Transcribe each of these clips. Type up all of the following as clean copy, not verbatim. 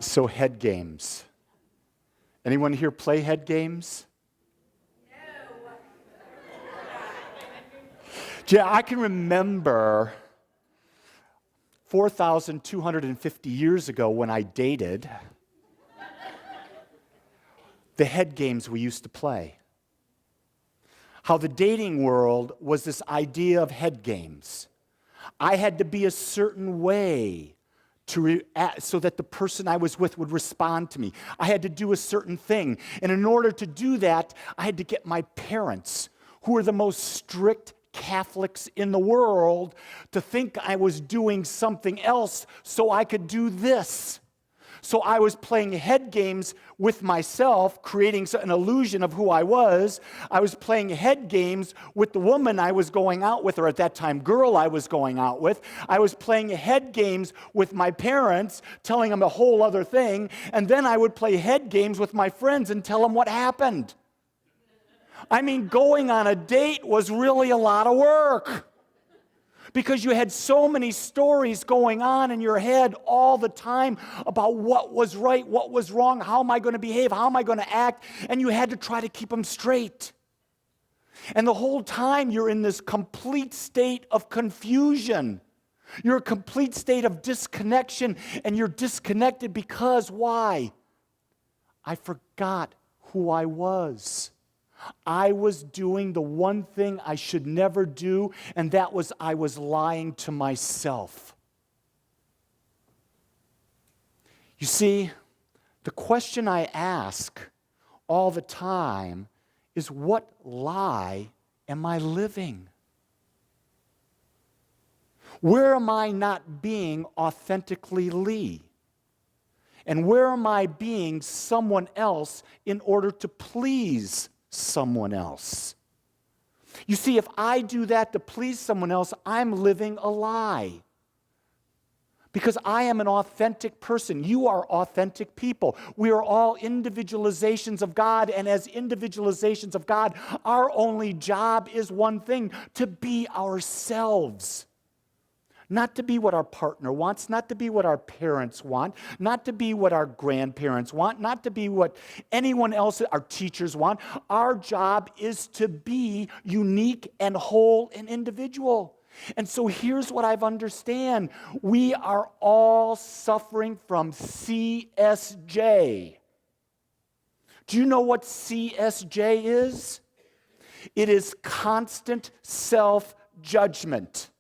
So head games. Anyone here play head games? No. Yeah, I can remember 4,250 years ago when I dated, the head games we used to play. How the dating world was this idea of head games. I had to be a certain way so that the person I was with would respond to me. I had to do a certain thing. And in order to do that, I had to get my parents, who were the most strict Catholics in the world, to think I was doing something else so I could do this. So I was playing head games with myself, creating an illusion of who I was. I was playing head games with the woman I was going out with, or at that time, girl I was going out with. I was playing head games with my parents, telling them a whole other thing. And then I would play head games with my friends and tell them what happened. I mean, going on a date was really a lot of work. Because you had so many stories going on in your head all the time about what was right, what was wrong, how am I going to behave, how am I going to act, and you had to try to keep them straight. And the whole time you're in this complete state of confusion. You're a complete state of disconnection, and you're disconnected because why? I forgot who I was. I was doing the one thing I should never do, and that was I was lying to myself. You see, the question I ask all the time is, what lie am I living? Where am I not being authentically Lee? And where am I being someone else in order to please someone else? You see, if I do that to please someone else, I'm living a lie. Because I am an authentic person. You are authentic people. We are all individualizations of God, and as individualizations of God, our only job is one thing: to be ourselves. Not to be what our partner wants, not to be what our parents want, not to be what our grandparents want, not to be what anyone else, our teachers want. Our job is to be unique and whole and individual. And so here's what I've understand. We are all suffering from CSJ. Do you know what CSJ is? It is constant self-judgment.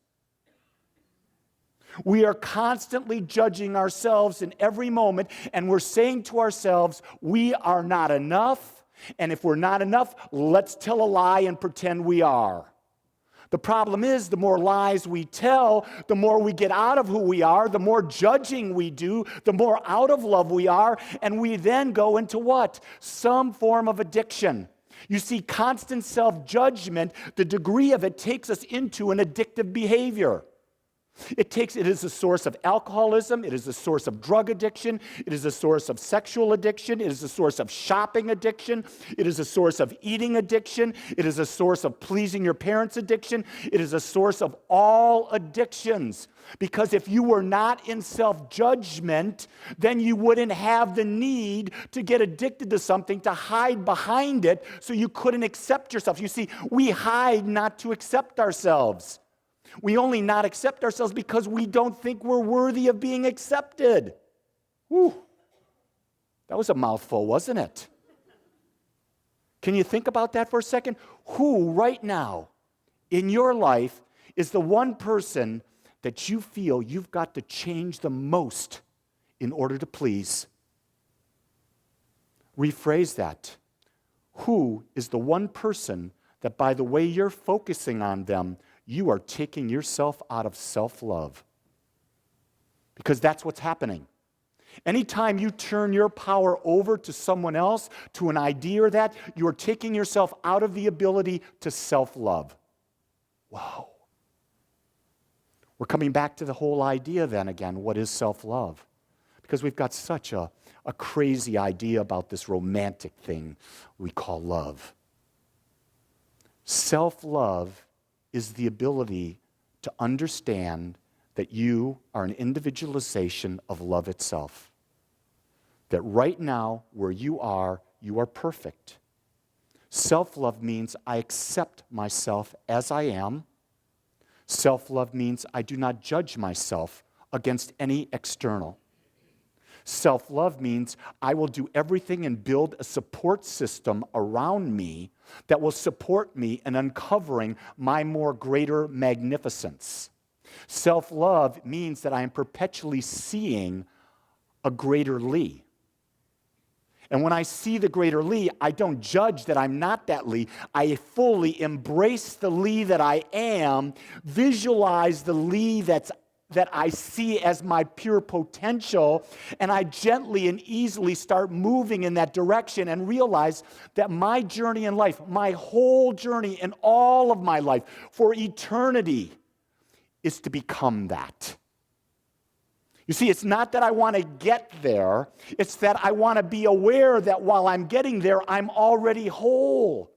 We are constantly judging ourselves in every moment, and we're saying to ourselves, we are not enough, and if we're not enough, let's tell a lie and pretend we are. The problem is, the more lies we tell, the more we get out of who we are, the more judging we do, the more out of love we are, and we then go into what? Some form of addiction. You see, constant self-judgment, the degree of it takes us into an addictive behavior. It is a source of alcoholism, it is a source of drug addiction, it is a source of sexual addiction, it is a source of shopping addiction, it is a source of eating addiction, it is a source of pleasing your parents addiction, it is a source of all addictions. Because if you were not in self-judgment, then you wouldn't have the need to get addicted to something, to hide behind it, so you couldn't accept yourself. You see, we hide not to accept ourselves. We only not accept ourselves because we don't think we're worthy of being accepted. Whew. That was a mouthful, wasn't it? Can you think about that for a second? Who right now in your life is the one person that you feel you've got to change the most in order to please? Rephrase that. Who is the one person that by the way you're focusing on them, you are taking yourself out of self-love? Because that's what's happening. Anytime you turn your power over to someone else, to an idea or that, you are taking yourself out of the ability to self-love. Wow. We're coming back to the whole idea then again. What is self-love? Because we've got such a crazy idea about this romantic thing we call love. Self-love is the ability to understand that you are an individualization of love itself. that right now, where you are perfect. Self-love means I accept myself as I am. Self-love means I do not judge myself against any external. Self-love means I will do everything and build a support system around me that will support me in uncovering my more greater magnificence. Self-love means that I am perpetually seeing a greater Lee. And when I see the greater Lee, I don't judge that I'm not that Lee. I fully embrace the Lee that I am, visualize the Lee that I see as my pure potential, and I gently and easily start moving in that direction and realize that my journey in life, my whole journey in all of my life for eternity is to become that. You see, it's not that I want to get there, it's that I want to be aware that while I'm getting there, I'm already whole.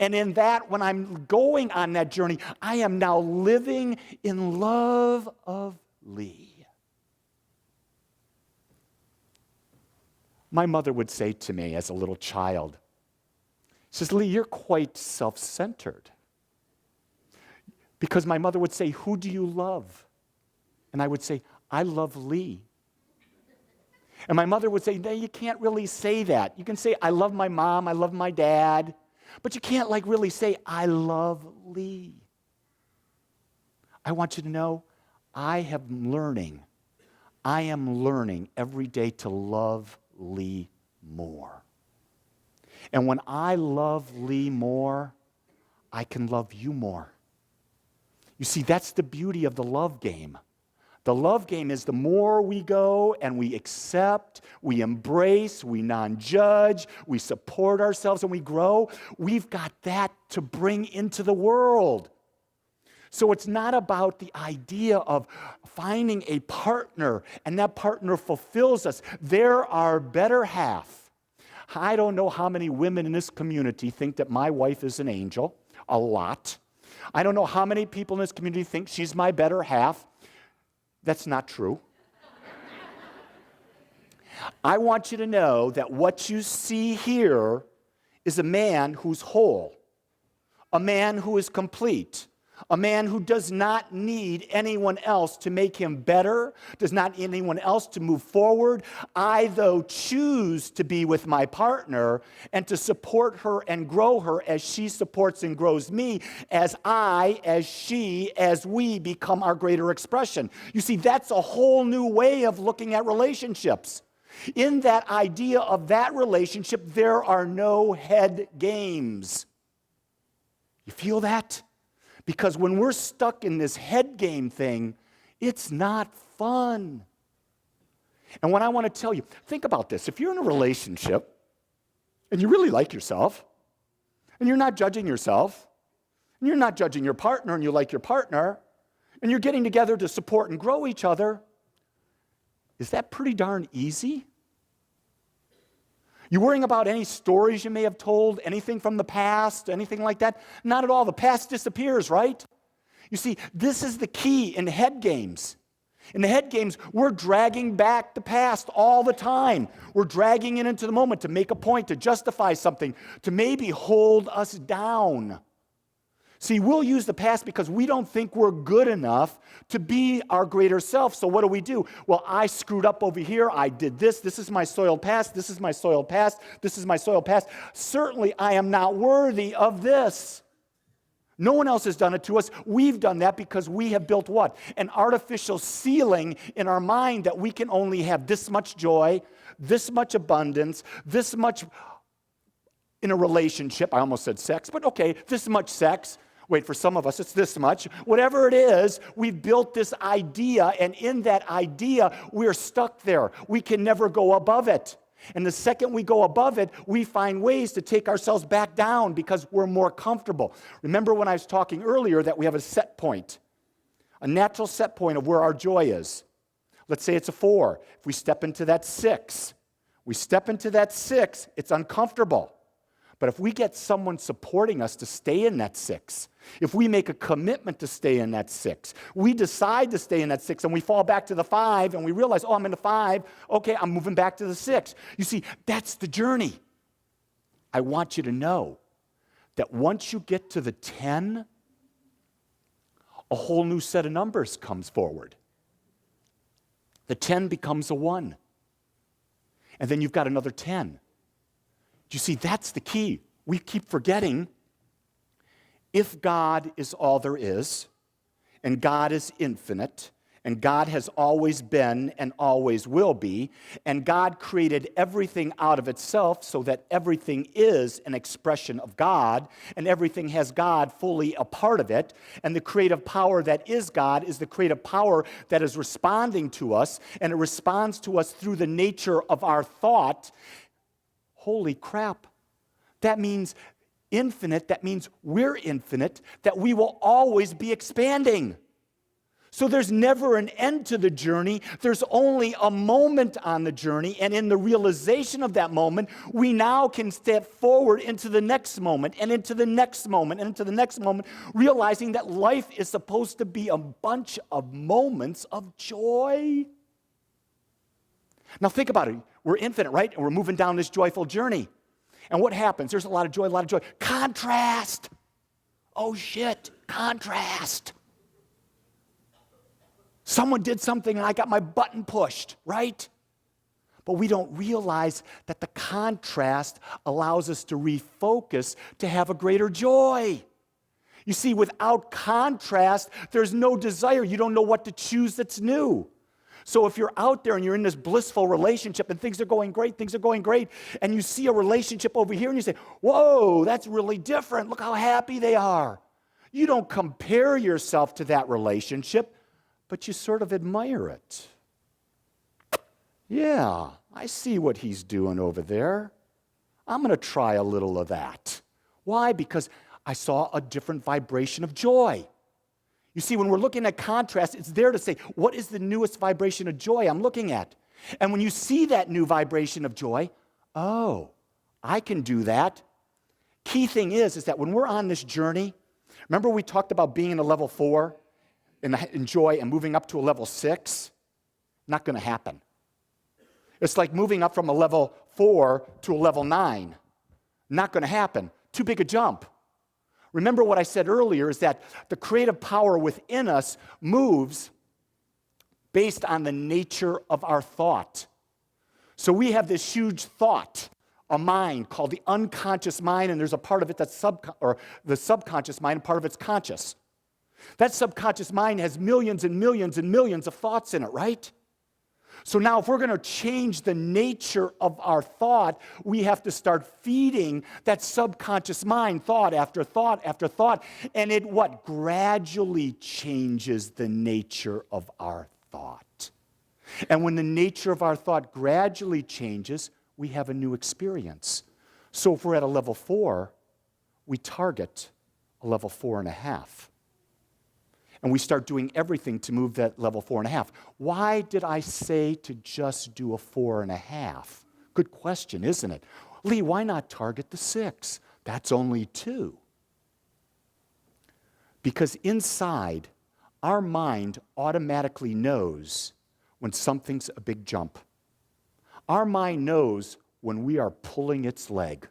And in that, when I'm going on that journey, I am now living in love of Lee. My mother would say to me as a little child, she says, Lee, you're quite self-centered. Because my mother would say, who do you love? And I would say, I love Lee. And my mother would say, no, you can't really say that. You can say, I love my mom, I love my dad, but you can't really say, I love Lee. I want you to know, I am learning every day to love Lee more. And when I love Lee more, I can love you more. You see, that's the beauty of the love game. The love game is the more we go and we accept, we embrace, we non-judge, we support ourselves and we grow, we've got that to bring into the world. So it's not about the idea of finding a partner and that partner fulfills us. They're our better half. I don't know how many women in this community think that my wife is an angel. A lot. I don't know how many people in this community think she's my better half. That's not true. I want you to know that what you see here is a man who's whole, a man who is complete, a man who does not need anyone else to make him better, does not need anyone else to move forward. I, though, choose to be with my partner and to support her and grow her as she supports and grows me, as I, as she, as we become our greater expression. You see, that's a whole new way of looking at relationships. In that idea of that relationship, there are no head games. You feel that? Because when we're stuck in this head game thing, it's not fun. And what I want to tell you, think about this. If you're in a relationship and you really like yourself, and you're not judging yourself, and you're not judging your partner and you like your partner, and you're getting together to support and grow each other, is that pretty darn easy? You worrying about any stories you may have told, anything from the past, anything like that? Not at all. The past disappears, right? You see, this is the key in head games. In the head games, we're dragging back the past all the time. We're dragging it into the moment to make a point, to justify something, to maybe hold us down. See, we'll use the past because we don't think we're good enough to be our greater self. So what do? Well, I screwed up over here. I did this. This is my soiled past. This is my soiled past. This is my soiled past. Certainly, I am not worthy of this. No one else has done it to us. We've done that because we have built what? An artificial ceiling in our mind that we can only have this much joy, this much abundance, this much in a relationship. I almost said sex, but okay, this much sex. Wait, for some of us, it's this much. Whatever it is, we've built this idea, and in that idea, we're stuck there. We can never go above it. And the second we go above it, we find ways to take ourselves back down because we're more comfortable. Remember when I was talking earlier that we have a set point, a natural set point of where our joy is. Let's say it's a 4. If we step into that 6, it's uncomfortable. But if we get someone supporting us to stay in that 6, if we make a commitment to stay in that 6, we decide to stay in that 6 and we fall back to the 5 and we realize, oh, I'm in the 5, okay, I'm moving back to the 6. You see, that's the journey. I want you to know that once you get to the 10, a whole new set of numbers comes forward. The 10 becomes a 1. And then you've got another 10. You see, that's the key. We keep forgetting if God is all there is, and God is infinite, and God has always been and always will be, and God created everything out of itself so that everything is an expression of God, and everything has God fully a part of it, and the creative power that is God is the creative power that is responding to us, and it responds to us through the nature of our thought. Holy crap. That means infinite, that means we're infinite, that we will always be expanding. So there's never an end to the journey. There's only a moment on the journey, and in the realization of that moment, we now can step forward into the next moment, and into the next moment, and into the next moment, realizing that life is supposed to be a bunch of moments of joy. Now think about it. We're infinite, right? And we're moving down this joyful journey. And what happens? There's a lot of joy, a lot of joy. Contrast. Oh shit, contrast. Someone did something and I got my button pushed, right? But we don't realize that the contrast allows us to refocus to have a greater joy. You see, without contrast, there's no desire. You don't know what to choose that's new. So if you're out there and you're in this blissful relationship and things are going great, and you see a relationship over here and you say, whoa, that's really different. Look how happy they are. You don't compare yourself to that relationship, but you sort of admire it. Yeah, I see what he's doing over there. I'm going to try a little of that. Why? Because I saw a different vibration of joy. You see, when we're looking at contrast, it's there to say, what is the newest vibration of joy I'm looking at? And when you see that new vibration of joy, oh, I can do that. Key thing is that when we're on this journey, remember we talked about being in a level 4 in joy and moving up to a level 6? Not going to happen. It's like moving up from a level 4 to a level 9. Not going to happen. Too big a jump. Remember what I said earlier is that the creative power within us moves based on the nature of our thought. So we have this huge thought, a mind called the unconscious mind, and there's a part of it that's the subconscious mind, and part of it's conscious. That subconscious mind has millions and millions and millions of thoughts in it, right? So now if we're going to change the nature of our thought, we have to start feeding that subconscious mind thought after thought after thought. And it gradually changes the nature of our thought. And when the nature of our thought gradually changes, we have a new experience. So if we're at a level 4, we target a level 4.5. And we start doing everything to move that level 4.5. Why did I say to just do a 4.5? Good question, isn't it? Lee, why not target the 6? That's only 2. Because inside, our mind automatically knows when something's a big jump. Our mind knows when we are pulling its leg.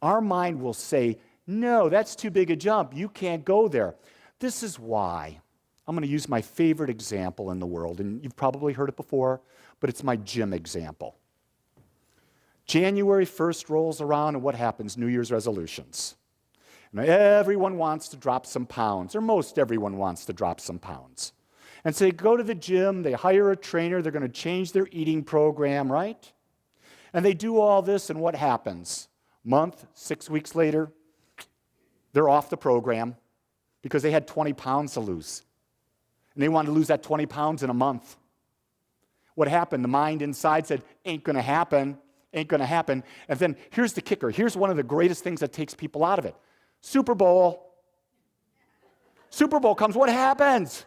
Our mind will say, no, that's too big a jump. You can't go there. This is why. I'm going to use my favorite example in the world, and you've probably heard it before, but it's my gym example. January 1st rolls around, and what happens? New Year's resolutions. And everyone wants to drop some pounds, or most everyone wants to drop some pounds. And so they go to the gym, they hire a trainer, they're going to change their eating program, right? And they do all this, and what happens? Month, 6 weeks later, they're off the program, because they had 20 pounds to lose. And they wanted to lose that 20 pounds in a month. What happened? The mind inside said, ain't going to happen, ain't going to happen. And then here's the kicker. Here's one of the greatest things that takes people out of it. Super Bowl. Super Bowl comes, what happens?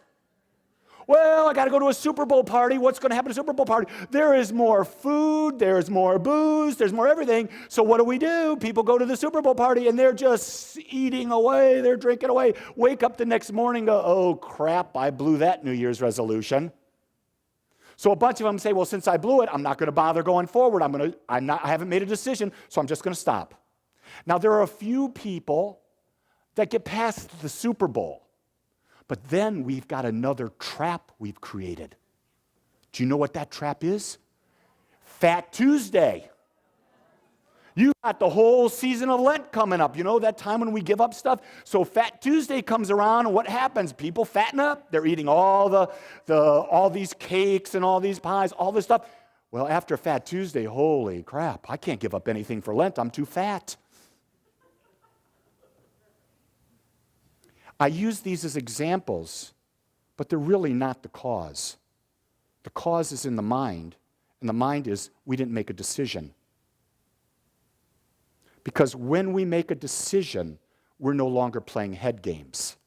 Well, I got to go to a Super Bowl party. What's going to happen at a Super Bowl party? There is more food, there's more booze, there's more everything. So what do? People go to the Super Bowl party and they're just eating away, they're drinking away. Wake up the next morning, go, oh crap, I blew that New Year's resolution. So a bunch of them say, well, since I blew it, I'm not going to bother going forward. I haven't made a decision, so I'm just going to stop. Now, there are a few people that get past the Super Bowl. But then we've got another trap we've created. Do you know what that trap is? Fat Tuesday. You got the whole season of Lent coming up. You know, that time when we give up stuff? So Fat Tuesday comes around, and what happens? People fatten up. They're eating all these cakes and all these pies, all this stuff. Well, after Fat Tuesday, holy crap, I can't give up anything for Lent. I'm too fat. I use these as examples, but they're really not the cause. The cause is in the mind, and the mind is we didn't make a decision. Because when we make a decision, we're no longer playing head games.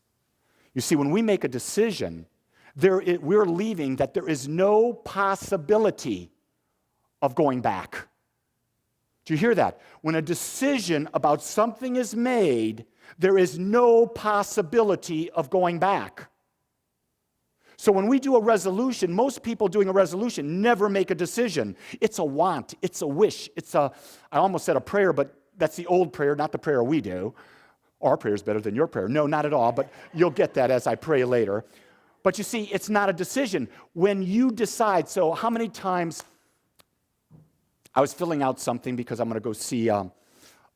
You see, when we make a decision, we're leaving that there is no possibility of going back. Do you hear that? When a decision about something is made, there is no possibility of going back. So when we do a resolution, most people doing a resolution never make a decision. It's a want, it's a wish, I almost said a prayer, but that's the old prayer, not the prayer we do. Our prayer is better than your prayer. No, not at all, but you'll get that as I pray later. But you see, it's not a decision. When you decide, so how many times, I was filling out something because I'm going to go see a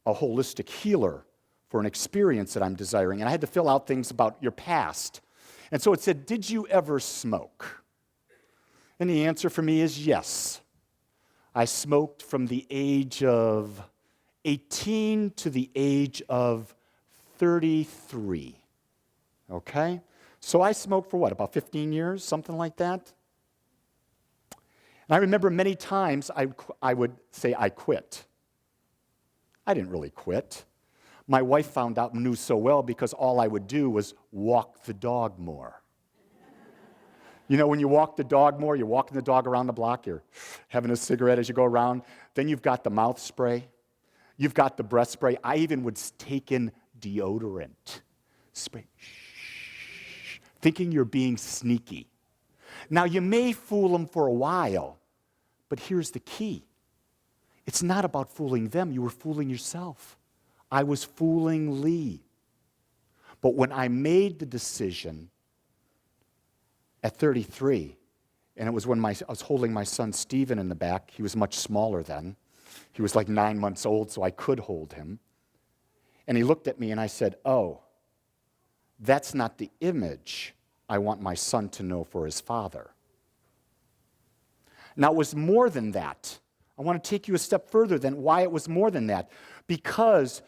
holistic healer for an experience that I'm desiring. And I had to fill out things about your past. And so it said, did you ever smoke? And the answer for me is yes. I smoked from the age of 18 to the age of 33. Okay? So I smoked for what, about 15 years, something like that? And I remember many times I would say I quit. I didn't really quit. My wife found out and knew so well because all I would do was walk the dog more. You know, when you walk the dog more, you're walking the dog around the block, you're having a cigarette as you go around, then you've got the mouth spray, you've got the breath spray. I even would take in deodorant spray, thinking you're being sneaky. Now, you may fool them for a while, but here's the key. It's not about fooling them. You were fooling yourself. I was fooling Lee. But when I made the decision at 33, and it was when I was holding my son Stephen in the back. He was much smaller then. He was like 9 months old, so I could hold him. And he looked at me and I said, oh, that's not the image I want my son to know for his father. Now, it was more than that. I want to take you a step further than why it was more than that. Because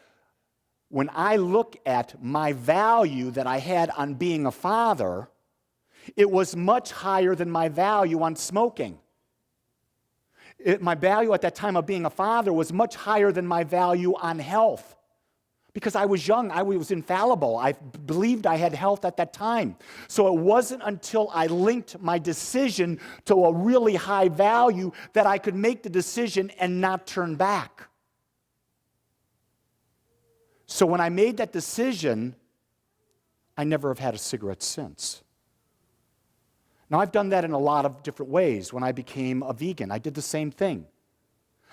when I look at my value that I had on being a father, it was much higher than my value on smoking. My value at that time of being a father was much higher than my value on health. Because I was young, I was infallible. I believed I had health at that time. So it wasn't until I linked my decision to a really high value that I could make the decision and not turn back. So when I made that decision, I never have had a cigarette since. Now, I've done that in a lot of different ways. When I became a vegan, I did the same thing.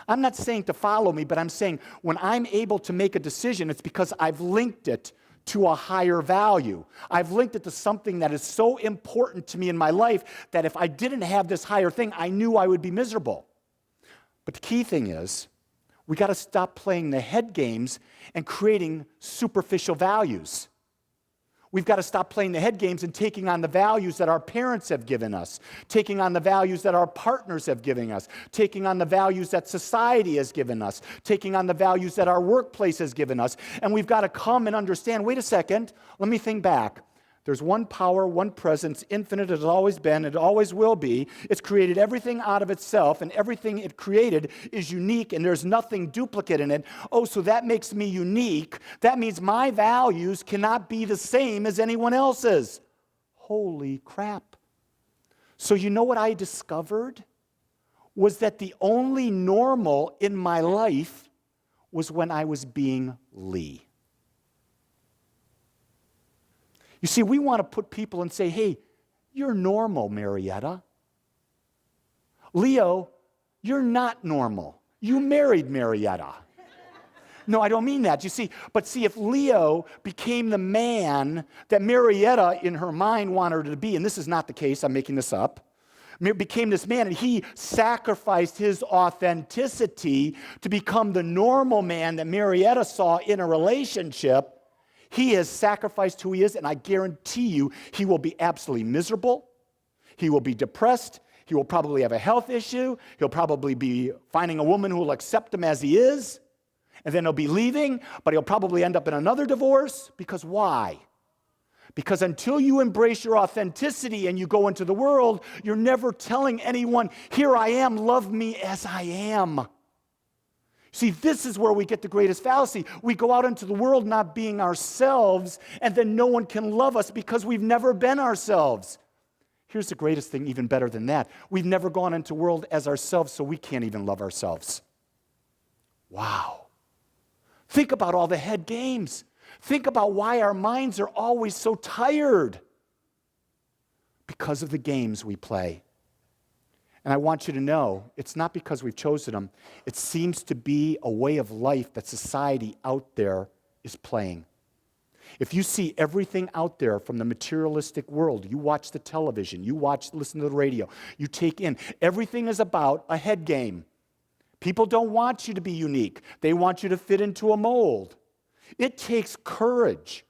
I'm not saying to follow me, but I'm saying when I'm able to make a decision, it's because I've linked it to a higher value. I've linked it to something that is so important to me in my life that if I didn't have this higher thing, I knew I would be miserable. But the key thing is, we got to stop playing the head games and creating superficial values. We've got to stop playing the head games and taking on the values that our parents have given us, taking on the values that our partners have given us, taking on the values that society has given us, taking on the values that our workplace has given us. And we've got to come and understand, wait a second, let me think back. There's one power, one presence, infinite, it has always been, it always will be. It's created everything out of itself, and everything it created is unique, and there's nothing duplicate in it. Oh, so that makes me unique. That means my values cannot be the same as anyone else's. Holy crap. So you know what I discovered? Was that the only normal in my life was when I was being Lee. You see, we want to put people and say, hey, you're normal, Marietta. Leo, you're not normal. You married Marietta. No, I don't mean that. You see, but see, if Leo became the man that Marietta in her mind wanted her to be, and this is not the case, I'm making this up, became this man, and he sacrificed his authenticity to become the normal man that Marietta saw in a relationship, he has sacrificed who he is, and I guarantee you he will be absolutely miserable. He will be depressed. He will probably have a health issue. He'll probably be finding a woman who will accept him as he is, and then he'll be leaving, but he'll probably end up in another divorce. Because why? Because until you embrace your authenticity and you go into the world, you're never telling anyone, here I am, love me as I am. See, this is where we get the greatest fallacy. We go out into the world not being ourselves, and then no one can love us because we've never been ourselves. Here's the greatest thing, even better than that. We've never gone into the world as ourselves, so we can't even love ourselves. Wow. Think about all the head games. Think about why our minds are always so tired. Because of the games we play. And I want you to know, it's not because we've chosen them. It seems to be a way of life that society out there is playing. If you see everything out there from the materialistic world, you watch the television, listen to the radio, you take in, everything is about a head game. People don't want you to be unique. They want you to fit into a mold. It takes courage.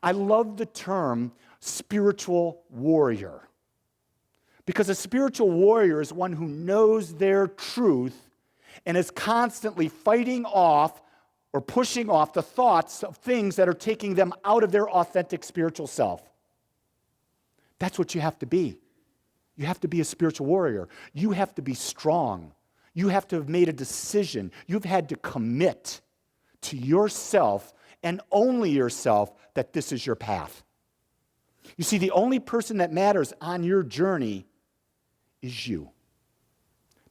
I love the term spiritual warrior. Because a spiritual warrior is one who knows their truth and is constantly fighting off or pushing off the thoughts of things that are taking them out of their authentic spiritual self. That's what you have to be. You have to be a spiritual warrior. You have to be strong. You have to have made a decision. You've had to commit to yourself and only yourself that this is your path. You see, the only person that matters on your journey is you.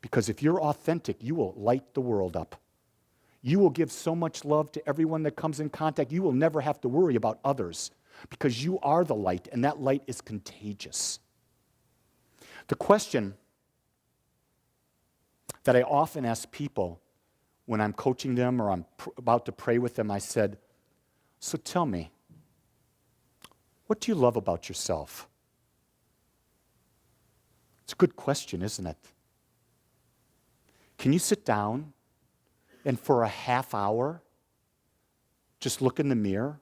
Because if you're authentic, you will light the world up. You will give so much love to everyone that comes in contact. You will never have to worry about others because you are the light, and that light is contagious. The question that I often ask people when I'm coaching them or I'm about to pray with them, I said, so tell me, what do you love about yourself? It's a good question, isn't it? Can you sit down and for a half hour just look in the mirror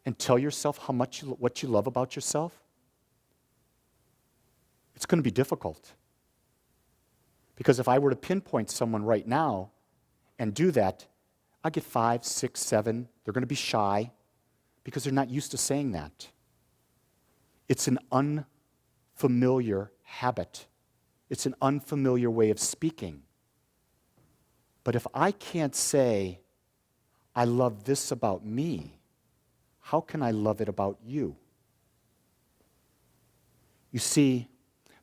and tell yourself what you love about yourself? It's going to be difficult. Because if I were to pinpoint someone right now and do that, I get 5, 6, 7. They're going to be shy because they're not used to saying that. It's an unfamiliar habit. It's an unfamiliar way of speaking. But if I can't say, I love this about me, how can I love it about you? You see,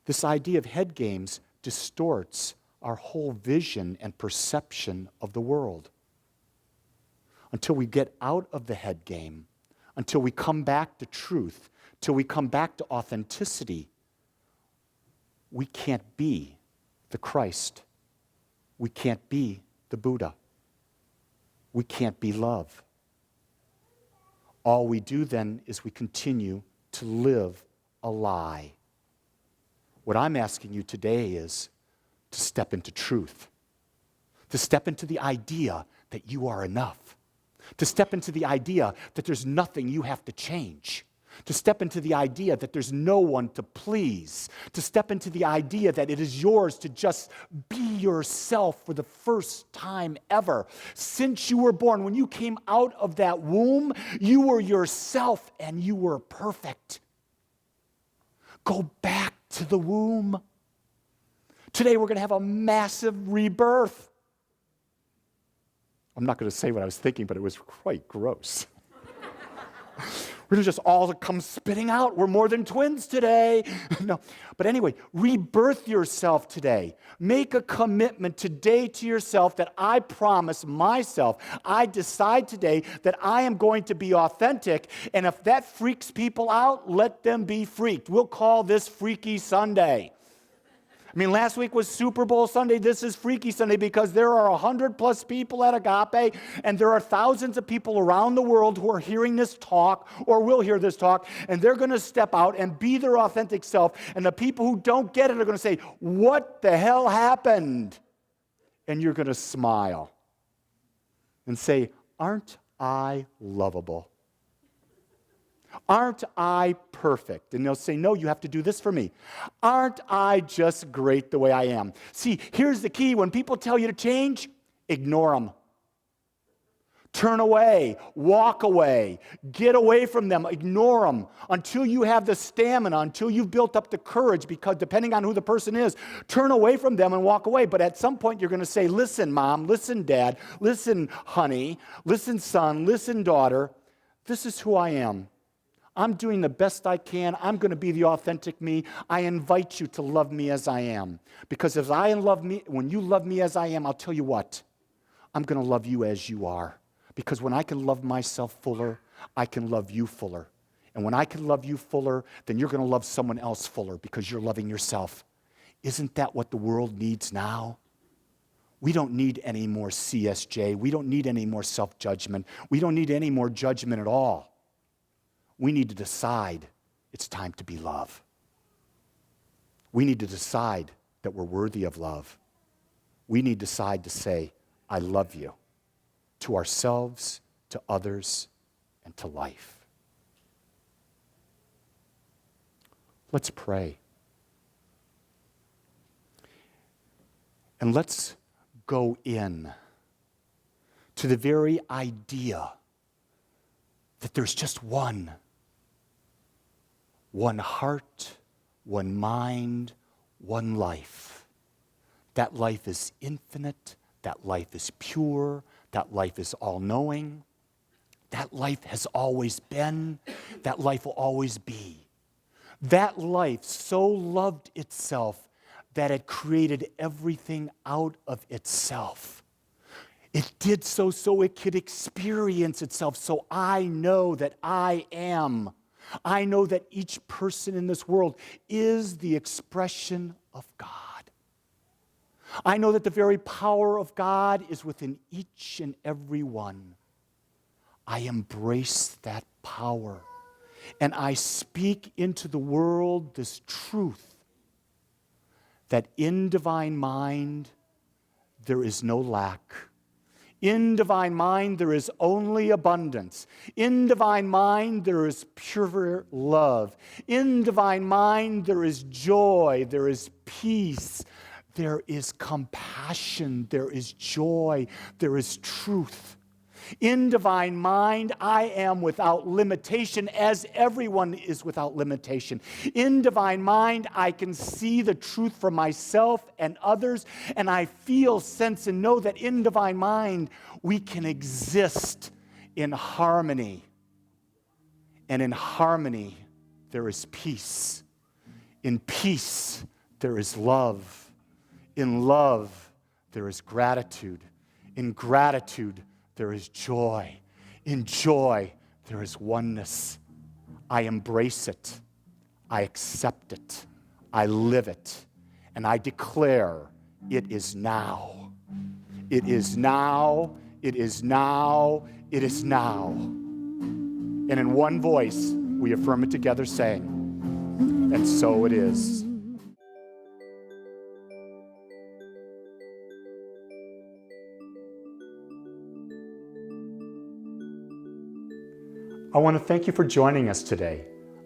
this idea of head games distorts our whole vision and perception of the world. Until we get out of the head game, until we come back to truth, till we come back to authenticity, we can't be the Christ. We can't be the Buddha. We can't be love. All we do then is we continue to live a lie. What I'm asking you today is to step into truth, to step into the idea that you are enough, to step into the idea that there's nothing you have to change, to step into the idea that there's no one to please, to step into the idea that it is yours to just be yourself for the first time ever. Since you were born, when you came out of that womb, you were yourself and you were perfect. Go back to the womb. Today we're going to have a massive rebirth. I'm not going to say what I was thinking, but it was quite gross. We're going to just all come spitting out. We're more than twins today. No. But anyway, rebirth yourself today. Make a commitment today to yourself that I promise myself. I decide today that I am going to be authentic. And if that freaks people out, let them be freaked. We'll call this Freaky Sunday. I mean, last week was Super Bowl Sunday. This is Freaky Sunday because there are 100+ people at Agape, and there are thousands of people around the world who are hearing this talk or will hear this talk, and they're going to step out and be their authentic self. And the people who don't get it are going to say, "What the hell happened?" And you're going to smile and say, "Aren't I lovable? Aren't I perfect?" And they'll say, "No, you have to do this for me." "Aren't I just great the way I am?" See, here's the key. When people tell you to change, ignore them. Turn away, walk away, get away from them, ignore them until you have the stamina, until you've built up the courage, because depending on who the person is, turn away from them and walk away. But at some point you're going to say, "Listen, Mom, listen, Dad, listen, honey, listen, son, listen, daughter, this is who I am. I'm doing the best I can. I'm going to be the authentic me. I invite you to love me as I am. Because when you love me as I am, I'll tell you what, I'm going to love you as you are. Because when I can love myself fuller, I can love you fuller. And when I can love you fuller, then you're going to love someone else fuller because you're loving yourself." Isn't that what the world needs now? We don't need any more CSJ. We don't need any more self-judgment. We don't need any more judgment at all. We need to decide it's time to be love. We need to decide that we're worthy of love. We need to decide to say, "I love you," to ourselves, to others, and to life. Let's pray. And let's go in to the very idea that there's just one heart, one mind, one life. That life is infinite. That life is pure. That life is all-knowing. That life has always been. That life will always be. That life so loved itself that it created everything out of itself. It did so it could experience itself. So I know that I am. I know that each person in this world is the expression of God. I know that the very power of God is within each and every one. I embrace that power, and I speak into the world this truth that in divine mind there is no lack. In divine mind, there is only abundance. In divine mind, there is pure love. In divine mind, there is joy. There is peace. There is compassion. There is joy. There is truth. In divine mind, I am without limitation, as everyone is without limitation. In divine mind, I can see the truth for myself and others, and I feel, sense, and know that in divine mind, we can exist in harmony. And in harmony, there is peace. In peace, there is love. In love, there is gratitude. In gratitude, there is joy. In joy, there is oneness. I embrace it. I accept it. I live it. And I declare it is now. It is now. It is now. It is now. And in one voice, we affirm it together, saying, "And so it is." I want to thank you for joining us today.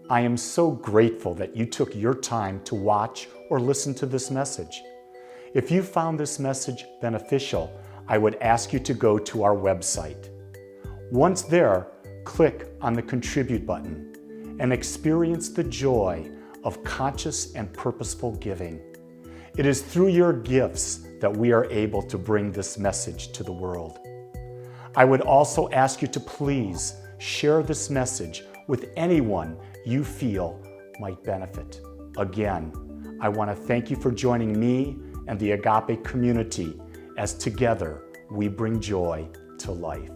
I am so grateful that you took your time to watch or listen to this message. If you found this message beneficial, I would ask you to go to our website. Once there, click on the Contribute button and experience the joy of conscious and purposeful giving. It is through your gifts that we are able to bring this message to the world. I would also ask you to please share this message with anyone you feel might benefit. Again, I want to thank you for joining me and the Agape community as together we bring joy to life.